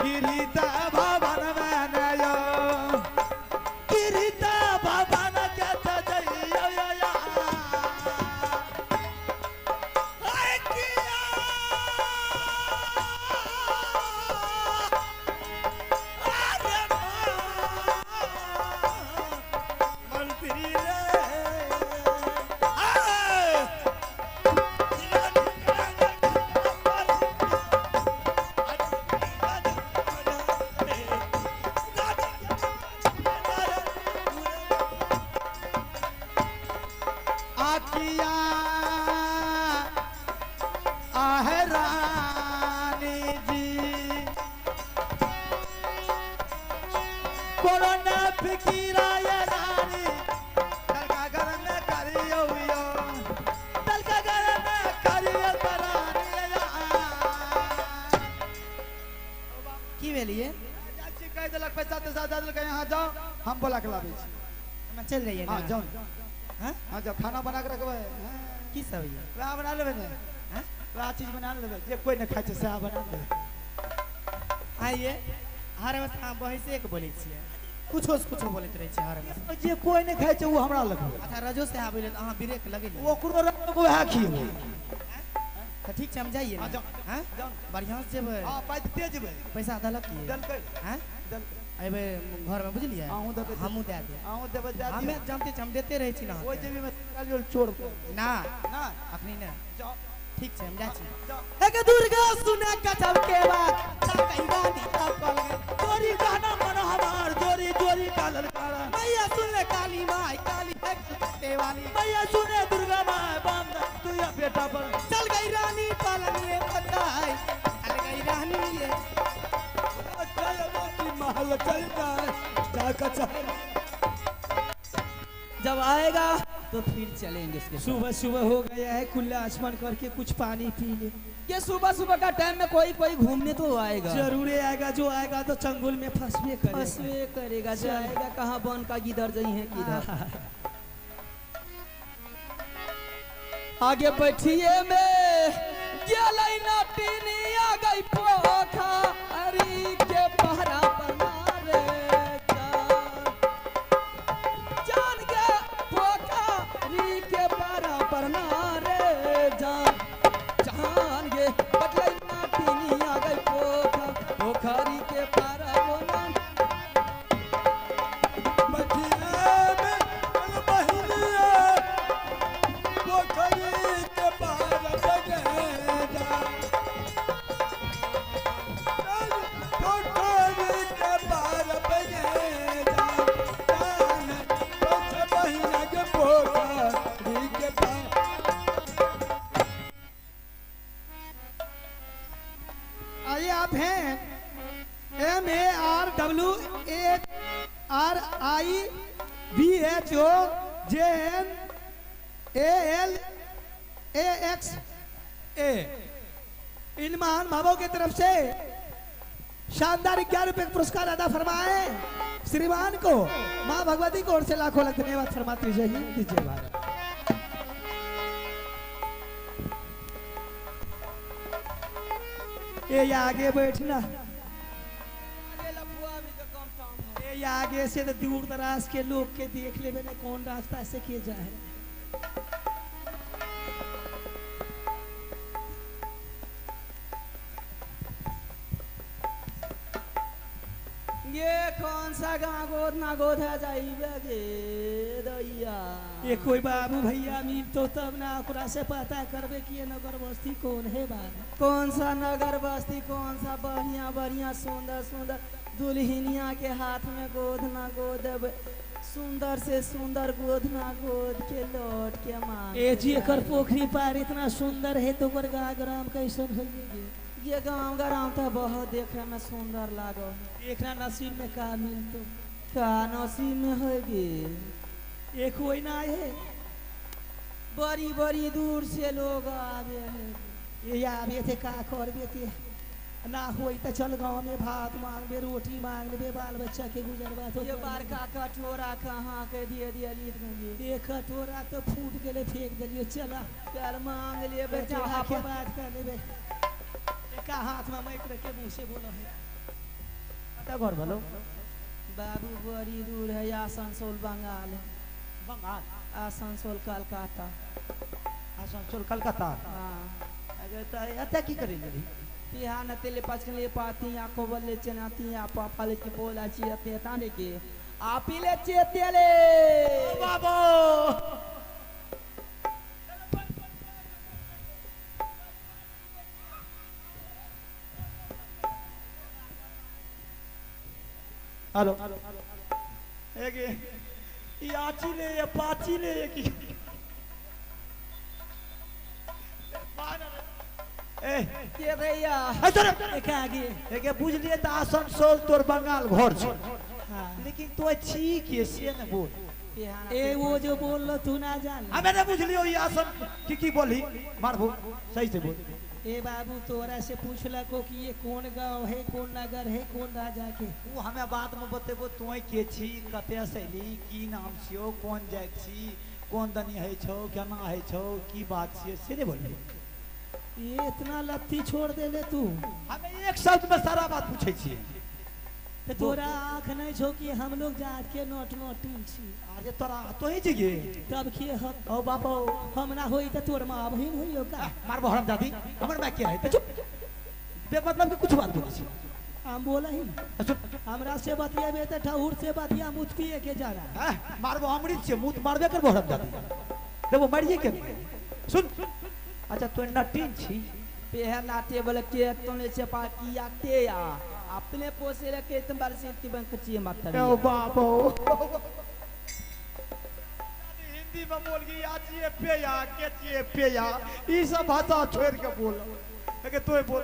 गिरित भवन में नयो गिरित भवन के तजइयो या आय किया अरे मंत्री रे आकिया आहरानी जी कोरोना फिकीरा या रानी तलका घर में करियो यो तलका घर में करियो तरानी की भेलिए चाची कह देलक पैसा तो ज्यादा देलक यहाँ जाओ हम बोला के लाबे छी हम चल रही है हां जाओ हां हां जब खाना बना के रखबे की सब ये वह बना लेबे ने हां वह चीज बना लेबे जे कोई न खाइ छै से बना लेबे आइए हर में हम बही से एक बोलै छियै कुछो से कुछो बोलैत रहै छै हर में जे कोई न खाइ छै वो हमरा लग अच्छा रजो से आबै ले अहाँ ब्रेक लगेली ओकरो रंग वह खियो तो ठीक छै हम जाइए हां जाओ हां जाओ बढ़िया से जेबै हां पाइ दे जेबै पैसा दलक की दलकै हां दलकै अबे घर में बुझलिए आहू देबे हमू दे दे आहू देबे जा हमें जानते छी हम देते रहै छी ना ओइ जेबी में कालियो छोड़ ना ना अखनी ना जाओ ठीक छै हम जाइ छी जाओ एक दुर्गा सुने गजब के बात ताकई रानी तपल जोरी गाना मन हमार जोरी जोरी कालल कारा मैया सुन ले काली माई काली के वाली मैया सुने दुर्गा माँ बम तू या बेटा पर चल गई रानी पालनिए बताई चल गई रानी ये महल चल जाए जाकर चाहे जब आएगा तो फिर चलेंगे इसके सुबह सुबह हो गया है खुला आसमान करके कुछ पानी पी ले ये सुबह सुबह का टाइम में कोई कोई घूमने तो आएगा जरूर आएगा जो आएगा तो चंगुल में फंसवे करेगा फंसवे करेगा जाएगा कहाँ बन का गिदर जई है किधर आगे बैठिए में गेलै ना टीनी आ गई पोखरी के पहरा बना रे जान के पोखरी के पहरा बना रे जान गे बटलै ना टीनी आ गई पोखरी के पहरा बना आइए आप हैं MARWHARIBHOJNALAXA इन महान भावों की तरफ से शानदार 11 रुपए पुरस्कार अदा फरमाए श्रीमान को माँ भगवती की ओर से लाखों लाख धन्यवाद फरमाते जय हिंद जय भारत। ये आगे बैठना ये आगे से तो दूर दराज के लोग के देख ले मैंने कौन रास्ता से किए जाए ये कौन सा गाँव गोद ना गोद है जाइए गे दैया ये कोई बाबू भैया मिल तो तब ना ओकरा से पता करबे कि ये नगर बस्ती कौन है बाबू कौन सा नगर बस्ती कौन सा बढ़िया बढ़िया सुंदर सुंदर दुल्हनिया के हाथ में गोद ना गोद सुंदर से सुंदर गोद ना गोद के लौट के मांग ए जी कर पोखरी पार इतना सुंदर है तो ओकर गाँव ग्राम कैसे भइए ये गाँव ग्राम तो बहुत देखे में सुंदर लागो एकरा नसीब में का मिलतो का नसीब में हो गे ये कोई ना है बड़ी बड़ी दूर से लोग आवे हैं ये आवे थे का करबे थे ना होई तो चल गांव में भात मांगबे रोटी मांगबे बाल बच्चा के गुजरबा तो ये बार का कटोरा कहाँ के दिए दिए लीद में ये कटोरा तो फूट गेले फेंक दिलियो चला चल मांग लिए बेटा के बात कर लेबे का हाथ में माइक रख के मुंह से बोलो है ता घर भलो बाबू बड़ी दूर है आसनसोल बंगाल बंगाल आसनसोल कलकत्ता आसनसोल कलकत्ता हाँ अगर ता अता की करेंगे रे यहाँ न तेले पचकले पाती आंखों बल्ले चनाती आप पाले की बोला चियते ताने के आप ही ले चियते बाबू हेलो एक ये आची ले ये पाची ले ये की ए के भैया सर कहाँ गे एक बुझ लिए त आसनसोल तोर बंगाल घर छ हाँ लेकिन तो ठीक है से न बोल ए वो जो बोल लो तू ना जान हमें न बुझ लियो ये आसन की बोली मारबो सही से बोल ए बाबू तोरा से पूछला को कि ये कौन गांव है कौन नगर है कौन राजा के वो हमें बात में बतेबो तोय के छी कते शैली की नाम छियो कौन जात छी कौन दनी है छौ केना है छौ की बात छियै से ने बोल ये इतना लत्ती छोड़ दे ले तू हमें एक शब्द में सारा बात पूछे छी तो तोरा आँख नहीं छो कि हम लोग जात के नोट नोटिन छी आज तोरा तो ही जगे तब के हम ओ बाबा हम ना होई त तोर माँ बहिन होई का मारबो हराम जादी हमर मैं के है त चुप बे मतलब कि कुछ बात बोले छी हम बोला ही चुप हमरा से बतियाबे त ठहुर से बतिया मुत पिए के जाना मारबो अमृत से मुंह मारबे करबो हराम जादी देखो मरिए के सुन अच्छा तो नटीन छी पेह नाते बोले के तोने से पाकी आते या अपने पोसे रखे तुम बार से की बंक ची मत ओ बाबो हिंदी में बोल गई आज ये पेया के ये पेया ई सब भाषा छोड़ के बोल के तोय बोल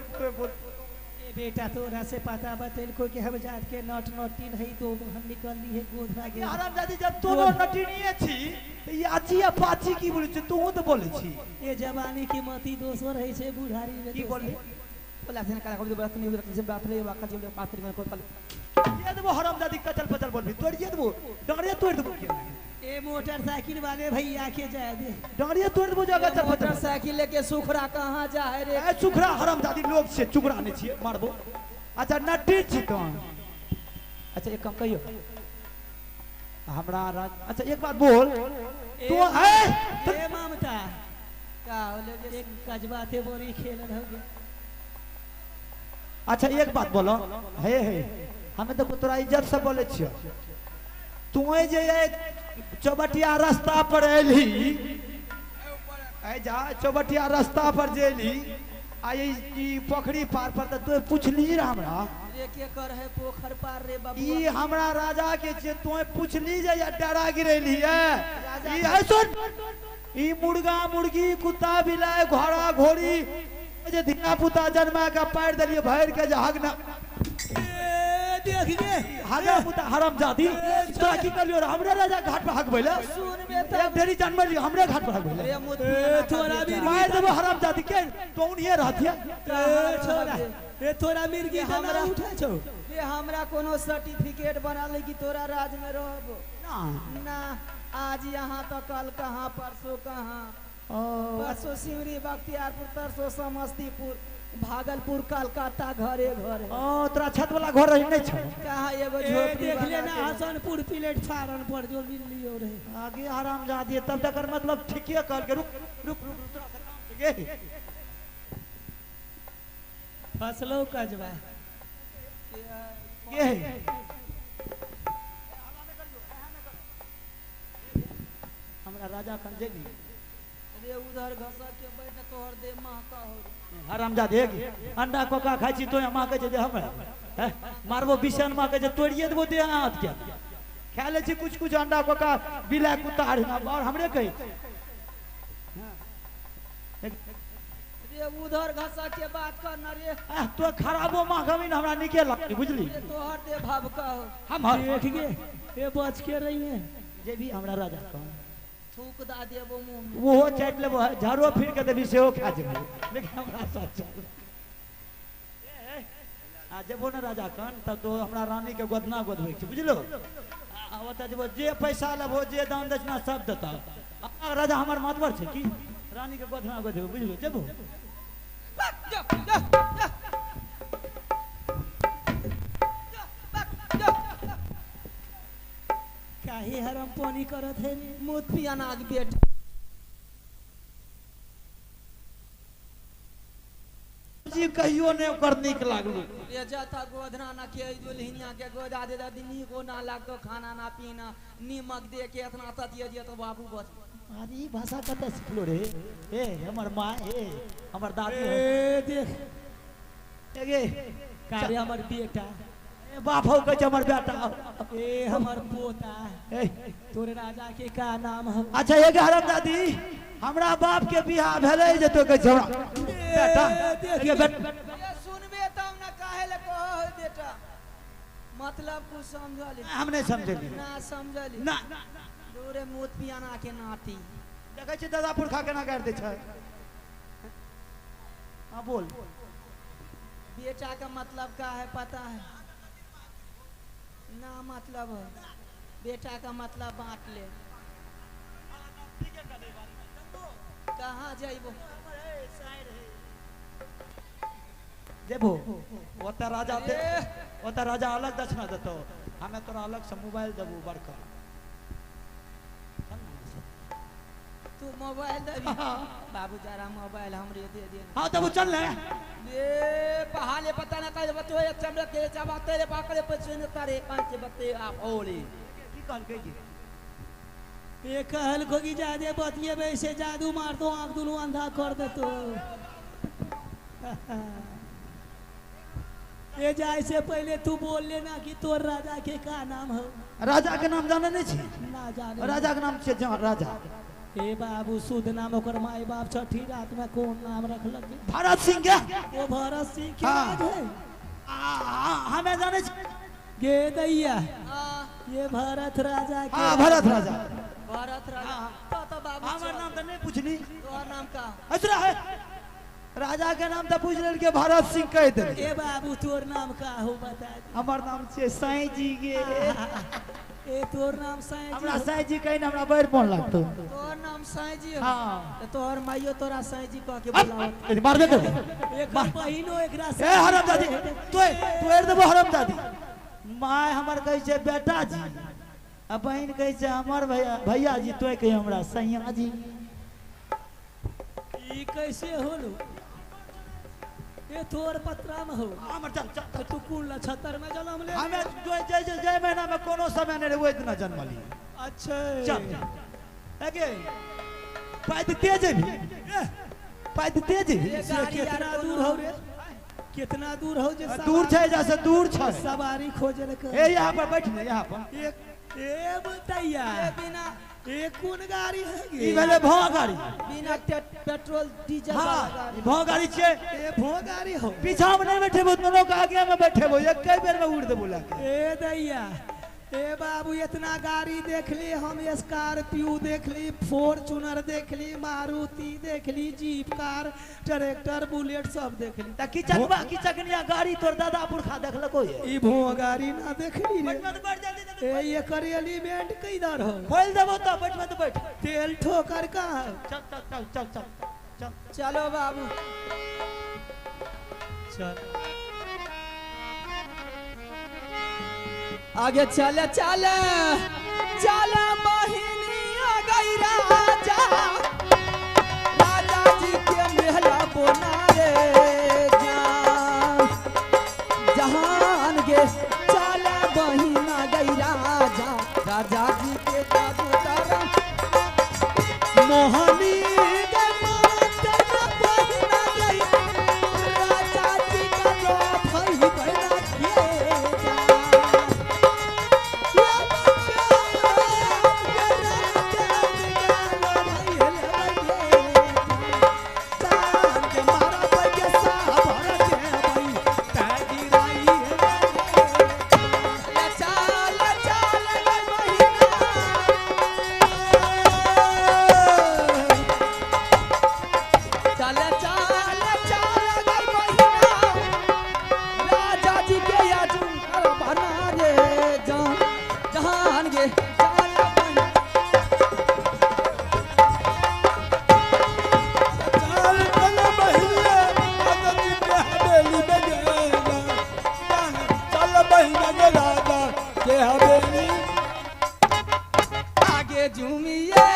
ए बेटा तोरा से पता बतेल को कि हम जात के नोट नोटिन है तो हम निकल ली है गोधरा के आराम जादी जब तोरो नटीनिए छी त ई आची या पाची की बोले छी तू तो बोले छी ये जवानी की मती दोसर है से बुढ़ारी में की बोले बोला से काला को बात नहीं होती से बात रे वाका जो पात्र में को ये देबो हराम जादी कचल पचल बोलबी तोड़िए देबो डंगरिया तोड़ देबो ए मोटरसाइकिल वाले भैया के जाए दे डंगरिया तोड़ देबो जगह चल पचल मोटरसाइकिल लेके सुखरा कहां जा है रे ए सुखरा हराम जादी लोग से चुगरा ने छी मारबो अच्छा नटी छी तो अच्छा एक काम कहियो हमरा अच्छा एक बात बोल तू ए ममता का होले एक कजबा थे बोरी खेलन हो गया अच्छा एक बात बोलो हे हमें तो तोरा इज्जत से बोले छियो तू जे चौबटिया रास्ता पर एली जा चौबटिया रास्ता पर जेली आई ई पोखरी पार पर तो पूछली हमरा रे के कर है पोखर पार रे बाबू ई हमरा राजा के जे तू पूछली जे डरा गिरेली है ई है सुन ई मुर्गा मुर्गी कुत्ता बिलाय घोड़ा घोड़ी जे धिया पुता जन्मा के पार दलिए भैर के जहगना देख गे हागा पुता हराम जादी तोरा की कलियो हमरा राजा घाट पर हगबैला सुन बे एक ढेरी जन्म लियो हमरे घाट पर हगबैला रे मुत तोरा भी मार देबो हराम जादी के तो उन्हीं रहतिया छोरा ए तोरा मिर्गी हमरा उठा छौ रे हमरा कोनो सर्टिफिकेट बना ले कि तोरा राज में रहबो ना ना आज यहाँ तो कल कहाँ परसों कहाँ परसों सिमरी बख्तियारपुर तरसों समस्तीपुर भागलपुर कलकत्ता घरे घरे ओ तोरा छत वाला घर रही नहीं छ कहाँ एगो ए झोपड़ी देख बना लेना के- हसनपुर प्लेट फारन पर जो मिल लियो रे आगे आराम जादी तब तक मतलब ठीके कहल के रुक रुक रुक तोरा से काम से गे फसलो कजवा गे हमरा राजा खन जेगी रे उधर घसा के बैठ तोहर दे महका हो हराम जादी अंडा कोका खाई छी तो मां के जे हमरा हैं? मारबो बिशन मां के जे तोड़िए देबो दे हाथ के खा ले छी कुछ कुछ अंडा कोका बिला कुत्ता हड़ना और हमरे कही रे उधर घसा के बात करना रे तो खराबो मां खमीन हमरा निके लगती बुझली रे तोहर दे भावका हो हम देख गे ए बच के रही है जे भी हमरा राजा कह थूक दा देबो मुंह में वो चाट लेबो झाड़ो फिर के देबी सेहो खा जेबो लेकिन हमरा साथ चल आ जेबो ना राजा कन तब तो हमरा रानी के गोदना गोदबै छै बुझलो आ ओत जेबो जे पैसा लेबो जे दान दक्षिणा सब देता आ राजा हमर मातबर छै की रानी के गोदना गोदबै बुझलो जेबो काहे हरम पानी करत है रे? मुत पिया नाग बेट जी कहियो ने ओकर नीक लागलू ये जाता गोधना ना के दुल्हनिया के गोदा दे दिनी को ना लागतो खाना ना पीना नीमक दे के इतना ततिया जे तो बाबू बस अरे ई भाषा कते सिखलो रे ए हमर माँ ए हमर दादी ए देख एगे कारे हमर बेटा ए बाप हो के हमर बेटा ए हमर पोता ए तोरे राजा के का नाम है? अच्छा एगे हरम दादी हमरा बाप के बियाह भेलै जे तो के झोड़ा बेटा ये बेटा ये सुनबे तब ना काहे ले कहो बेटा मतलब कुछ समझली हम नहीं समझली ना समझली ना दूरे मुत पियाना के नाती देखै छी दादा पुरखा केना कर दै छै हां बोल बेटा का मतलब का है पता है ना मतलब है बेटा का मतलब बांट ले कहाँ जाइबो देबो ओता राजा दे ओता राजा अलग दक्षिणा देतो हमें तोरा अलग से मोबाइल देबो बड़का तू मोबाइल दे बाबू जरा मोबाइल हमरे दे दे हां तब चल ले ये पहाड़े पता ना करे बतो ये चमड़े के चाबा तेरे पाकड़े पे सुन तारे पांच बते आप ओले की कहल के जी ये कहल को की जादे बतिए वैसे जादू मार दो आंख दुनू अंधा कर दे तो ये जाए से पहले तू बोल लेना कि तोर राजा के का नाम है? राजा के नाम जाने नहीं छी ना जाने राजा के नाम छै राजा ए बाबू शुद्ध नाम ओकर माई बाप छठी रात में कौन नाम रखलक? भरत सिंह के वो भरत सिंह के हाँ। राज है। हमें जाने छी गे दैया हां ये भरत राजा के हां भरत राजा भारत राजा हाँ। तो बाबू हमर नाम तो नहीं पूछली तोहर नाम का असरा है राजा के नाम तो पूछ लेल के भरत सिंह कह दे ए बाबू तोर नाम का हो बता दे। हमर नाम छै साईं जी के ए तोर नाम साईं हमरा जी साईं जी कहीं हमरा बैर पन लागतो तोहर नाम साईं जी हो हां तो तोहर माइयो तोरा साईं जी कह के बुलावत मार दे एक बहिनो एकरा से ए हरम दादी तोड़ देबो हरम दादी माय हमर कहै छै बेटा जी आ बहन कहै छै हमर भैया जी तोय कहि हमरा सैया जी ई कैसे होलो? ए तोर पत्रा में हो हमर चल चल तू कुल 76 में जन्म ले हमें जय महीना में कोनो समय नहीं रहे ओइ दिन जन्मली अच्छा चल एगे पैद तेज भी पैद तेज भी ये से गाड़ी कितना यार दूर हो रे? कितना दूर हो जे दूर छै जैसे दूर छै सवारी खोजे ले ए यहाँ पर बैठ ले यहाँ पर ए बताइया ए बिना ए कौन गाड़ी है ई गे? भेले भौ गाड़ी बिना पेट्रोल डीजल वाला हां गाड़ी भौ गाड़ी छै ए भो गाड़ी हो पीछा में नहीं बैठेबो दोनों के आगे में बैठेबो एक कई बेर में उड़ देबो लाके ए दैया ए बाबू इतना गाड़ी देख ली हम स्कॉर्पियो देख ली फॉर्च्यूनर देख ली मारुति देख ली जीप कार ट्रैक्टर बुलेट सब देख ली त की चकनिया गाड़ी तोर दादा पुरखा देखलको ये ई भो गाड़ी ना देख ली रे बैठ में तो बैठ जल्दी ए ये कर एलिमेंट किधर हो खोल देबो तो बैठ में तो बैठ तेल ठोकर का है चल चल चल चल चल चल चलो बाबू चल आगे चले चले चले बहिनिया गई राजा राजा जी के महला बोना रे जहान गे चले बहिना गई राजा राजा जी के कबूतर मोहनी के माता बहिना गई राजा जी का लोभ ही बना के के झूमिए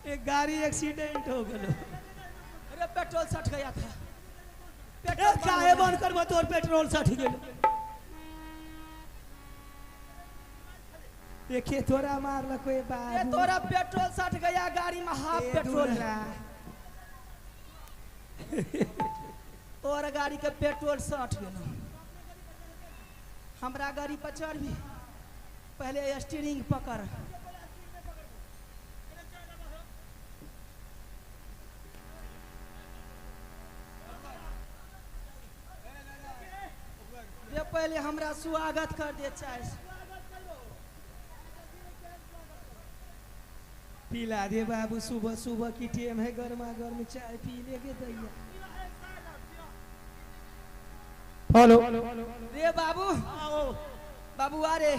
एक गाड़ी एक्सीडेंट हो गलो। अरे पेट्रोल सट गया था ए, काहे बंद कर तोर पेट्रोल सठ गेलो। देखिए तोरा मारल कोई ये बाबू। तोरा पेट्रोल सट गया गाड़ी में हाफ ए, पेट्रोल दूल्हा। है तोर गाड़ी के पेट्रोल सट गेलो हमरा गाड़ी पर चढ़ भी पहले स्टीयरिंग पकड़ ये पहले हमरा स्वागत कर दे चाहे पिला दे बाबू सुबह सुबह की टेम है गर्मा गर्म चाय पी लेके दैया। हेलो रे बाबू बाबू अरे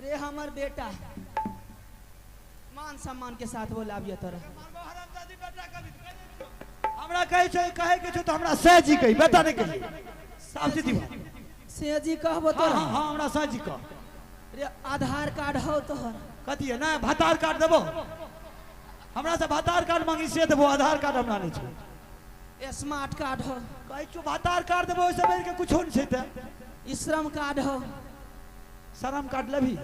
रे हमर बेटा मान सम्मान के साथ बोलाबिए तोरा हमरा कहे के छो तो हमरा सह जी कही बता नहीं कही साफ सीधी बात। से जी कहबो हाँ तोरा हाँ हाँ हमरा सह जी कह रे आधार कार्ड हो तोहर कथी है ना भातार कार्ड देबो हमरा से भातार कार्ड मांगी से देबो आधार कार्ड हमरा नहीं छो। स्मार्ट कार्ड हो कहे छो भातार कार्ड देबो ओइसे बेर के कुछो नहीं छै ते श्रम कार्ड हो शरम कार्ड लेबी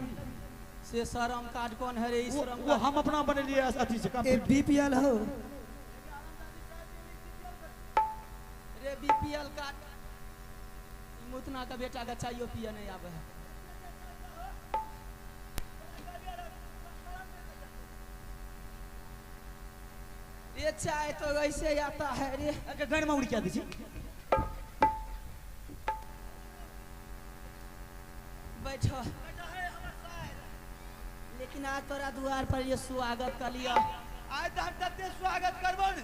से श्रम कार्ड कौन है रे श्रम वो हम अपना बनेलिए अथी से ए बीपीएल हो रे बीपीएल कार्ड मुतना का बेटा का चाहिए पिया नहीं आवे है ये चाय तो ऐसे आता है रे अगर घर में उड़ क्या दीजिए बैठो लेकिन आज तोरा द्वार पर ये स्वागत कर लिया आज तो हम तते स्वागत करबो ने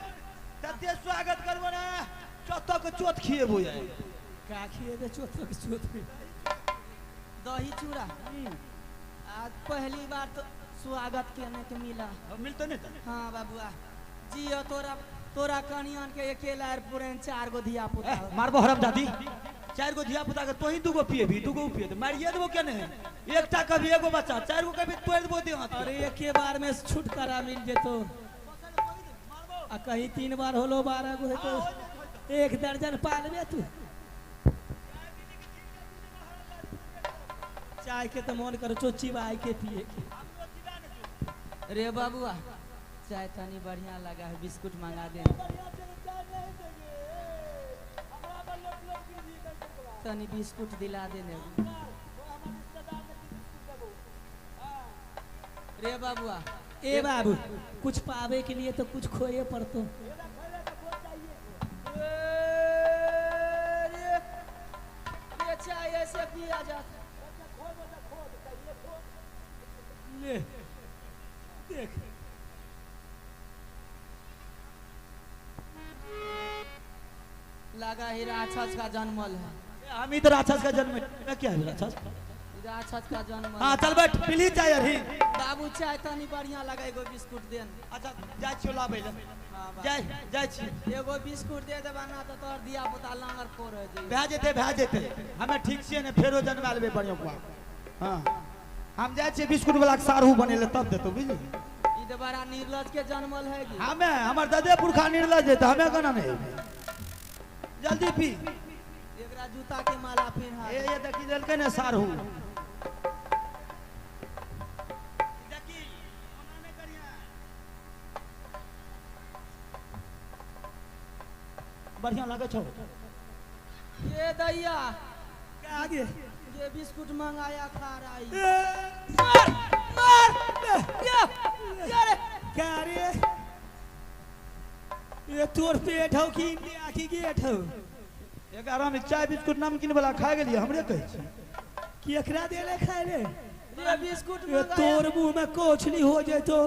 तते स्वागत करबो ना चौथा को चौथ खिएबो यार का खिएबे चौथ के चौथ दही चूड़ा आज पहली बार तो स्वागत करने के मिला मिलतो नहीं हाँ बाबुआ जी तोरा तोरा कनियन के अकेला पूरे 4 गो धिया पुता मारबो हरम दादी 4 गो धिया पुता के तो ही 2 गो पिएबी 2 गो पिए मारिए देबो क्या नहीं एकटा कभी एगो बच्चा 4 गो कभी तोड़ देबो दे हाथ अरे एक के बार में छुटकारा मिल जेतो आ कहीं 3 बार होलो 12 गो है तो 1 दर्जन पालबे तू चाय के तो मन करो चोची बाई के पिए के। रे बाबुआ चाय तनी बढ़िया लगा है बिस्कुट मंगा दे तनी बिस्कुट दिला देने रे बाबुआ ए बाबू कुछ पावे के लिए तो कुछ खोए पड़तो ये चाय ऐसे पिया जाता ले देख लगा ही राक्षस का जन्मल है हम इधर राक्षस का जन्म क्या है राक्षस राक्षस का जन्म हां चल बैठ पीली चाय अभी बाबू चाय तनी बढ़िया लगा एगो बिस्कुट देन अच्छा जाय छियो लाबै ले हाँ, जाय छी एगो बिस्कुट दे देबा ना तो तोर दिया पुता लांगर फोड़ हो जाई भै जेते हमें ठीक से ने फेरो जन्मा लेबे बढ़िया कुआ हां हम जाय छी बिस्कुट वाला के सारू बनेले तब देतो बुझली ई तो बड़ा निर्लज के जन्मल है कि हमें हमर दादे पुरखा निर्लज है तो हमें कना नहीं जल्दी पी एकरा जूता के माला पहना ये देखी देलके ने सारू बढ़िया लगे छो ये दैया क्या आगे ये बिस्कुट मंगाया खा रही मार क्या रे ये तोर पेट हो कि इंडिया की गेट हो एकरा में चाय बिस्कुट नमकीन वाला खा गेलिए हमरे कहै छी कि एकरा देले खाए रे ये बिस्कुट ये तोर मुंह में कोचली हो जेतो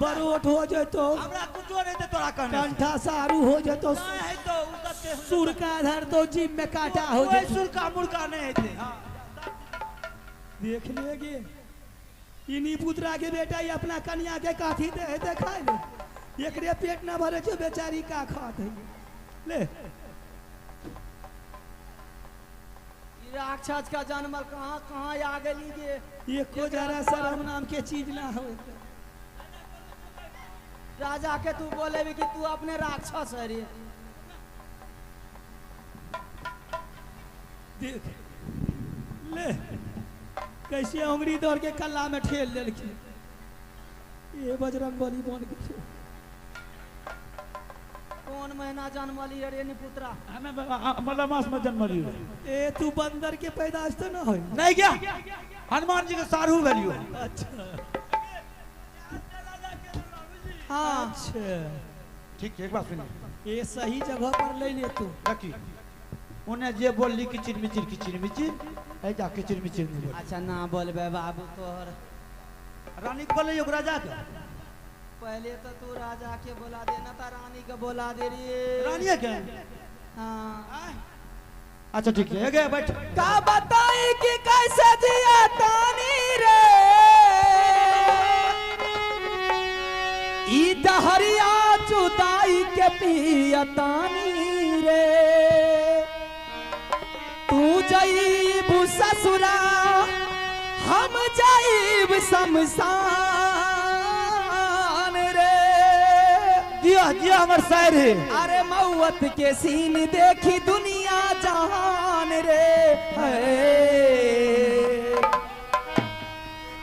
बरोट हो जेतो हमरा कुछो नहीं दे तोरा कहने कंठा सारू हो जेतो नहीं है तो उसका सुर का आधार तो जीभ में काटा हो कोई जाए। सुर का मुर्गा नहीं थे हाँ। देख लेगे इन्हीं पुत्रा के बेटा ये अपना कन्या के काथी दे देखा ले एकरे पेट ना भरे जो बेचारी का खात है ले। ई राक्षस का जन्म कहाँ कहाँ आ गई गे। ये को जरा शर्म नाम के चीज ना हो। राजा के तू बोले भी कि तू अपने राक्षस है रे। देख ले कैसे उंगली दौड़ के कल्ला में ठेल लेलखी। ये बजरंग बली बन के कौन महीना जन्मली रे निपुत्रा। हमें मतलब मास में जन्म लियो ए तू बंदर के पैदाश तो ना हो। नहीं क्या हनुमान जी के सारू वैल्यू अच्छा हाँ अच्छा ठीक एक बात सुनिए ये सही जगह पर ले ले तू। रखी उन्हें जे बोली किचिर मिचिर है जा किचिर मिचिर नहीं बोल। अच्छा ना बोलबे बाबू तोहर। रानी को बोले योग राजा का पहले तो तू राजा के बोला दे ना ता रानी के बोला दे रे। रानी है क्या हाँ अच्छा ठीक है गए बैठ का बताई कि कैसे जिया तानी रे। ई दहरिया जुदाई के पिया तानी रे। तू जाइब ससुरा हम जाइब शमशान रे। जिया जिया हमार शायर है अरे मौत के सीन देखी दुनिया जहान रे है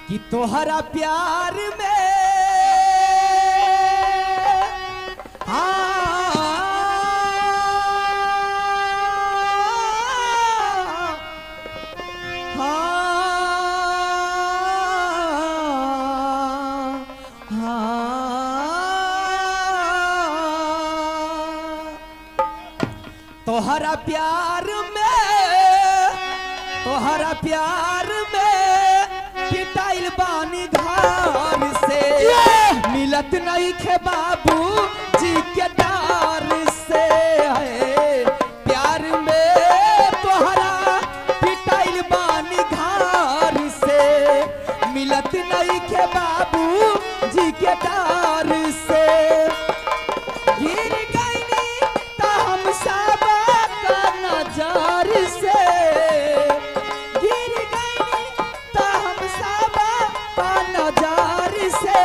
कि तोहरा प्यार में तोहरा प्यार में पिटाइल बानी घर से मिलत नहीं खे बाबू जी के डार से है। प्यार में तोहरा पिटाइल बानी घर से मिलत नहीं खे बाबू जी के डार से। गिर गईनी तो हम सब का नजर से। गिर गईनी तो हम सब का नजर से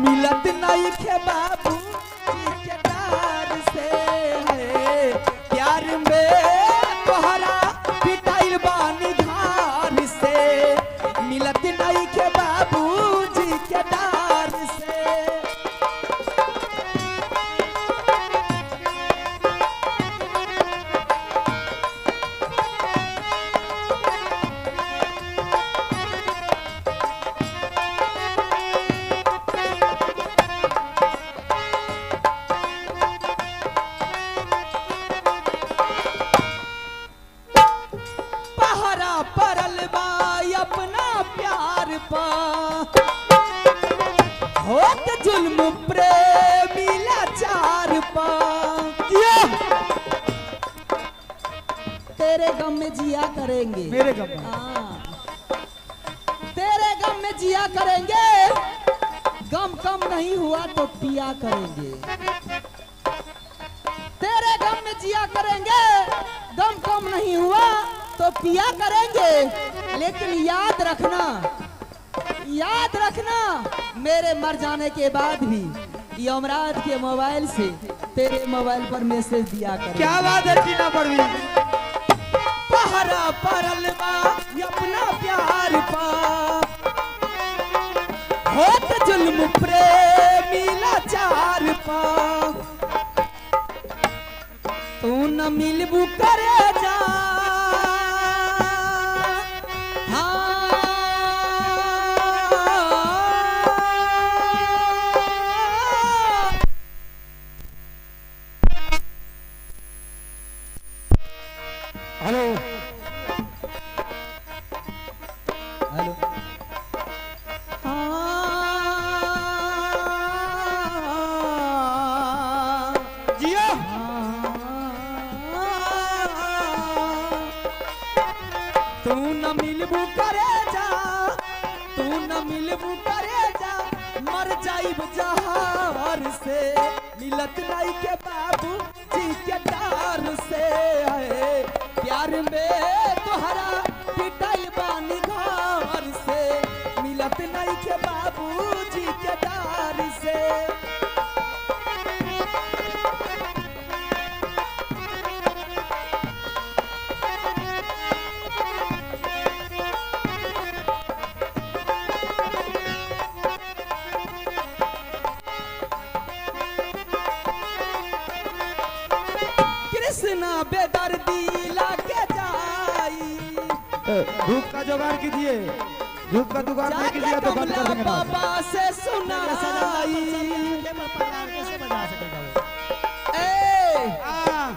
मिलत नहीं खे बाबू जी के डार से है। प्यार में तोहरा पिटाइल बानी घर से मिलत नहीं खे बाबू जी के डार से। पहरा परल बा अपना प्यार पा होत जुल्म प्रेमी लाचार पा। तेरे गम में जिया करेंगे मेरे गम में। हाँ। तेरे गम में जिया करेंगे गम कम नहीं हुआ तो पिया करेंगे। तेरे गम में जिया करेंगे गम कम नहीं हुआ तो पिया करेंगे। लेकिन याद रखना मेरे मर जाने के बाद भी यमराज के मोबाइल से तेरे मोबाइल पर मैसेज दिया करेंगे। क्या बात है टीना परवीन पहरा परल बा अपना प्यार पा होत जुल्म प्रेमी लाचार पा। तू न मिलबू करे जा हेलो हेलो जिया मिलबू करे जा मर जाइब जहार से मिलत नहीं के बाबू जी के डार से है प्यार में तोहरा पिटाई बानी घर से मिलत नहीं के बाबू जी के डार से कृष्णा बेदर्दी लाके जाई धूप का जुगाड़ कीजिए, धूप का जुगाड़ नहीं कीजिए तो बंद कर देंगे बात। बाबा से सुनाई कैसे बजा सकेगा वो? ए हाँ,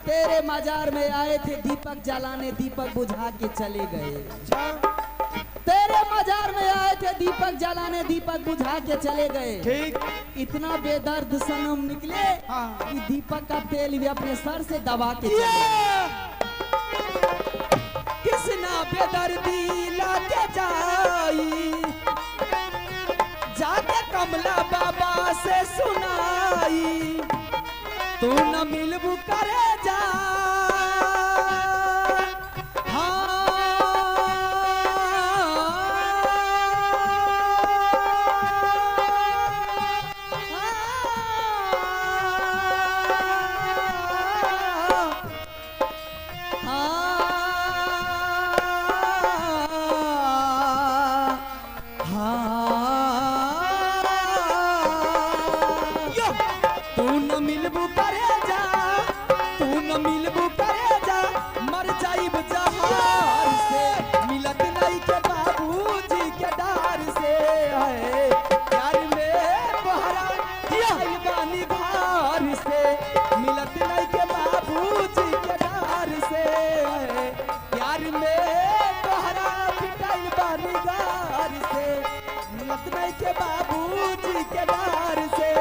तेरे मजार में आए थे दीपक जलाने दीपक बुझा के चले गए अच्छा, तेरे मजार में आए थे दीपक जलाने दीपक बुझा के चले गए ठीक, इतना बेदर्द सनम निकले हाँ। कि दीपक का तेल भी अपने सर से दबा के चले गए। कृष्णा बेदर्दी लाके जाई जाके कमला बाबा से सुनाई तू न मिलबू करे जा तू न मिलबू करे जा तू न मिलबू करे जा मर जाइब जहार से मिलत नहीं के बाबू जी के डार से है प्यार में तोहरा दिया बानी भार से मिलत नहीं के बाबू जी के डार से है प्यार में तोहरा पिटाई बानी गार से मिलत नहीं के बाबू जी के डार से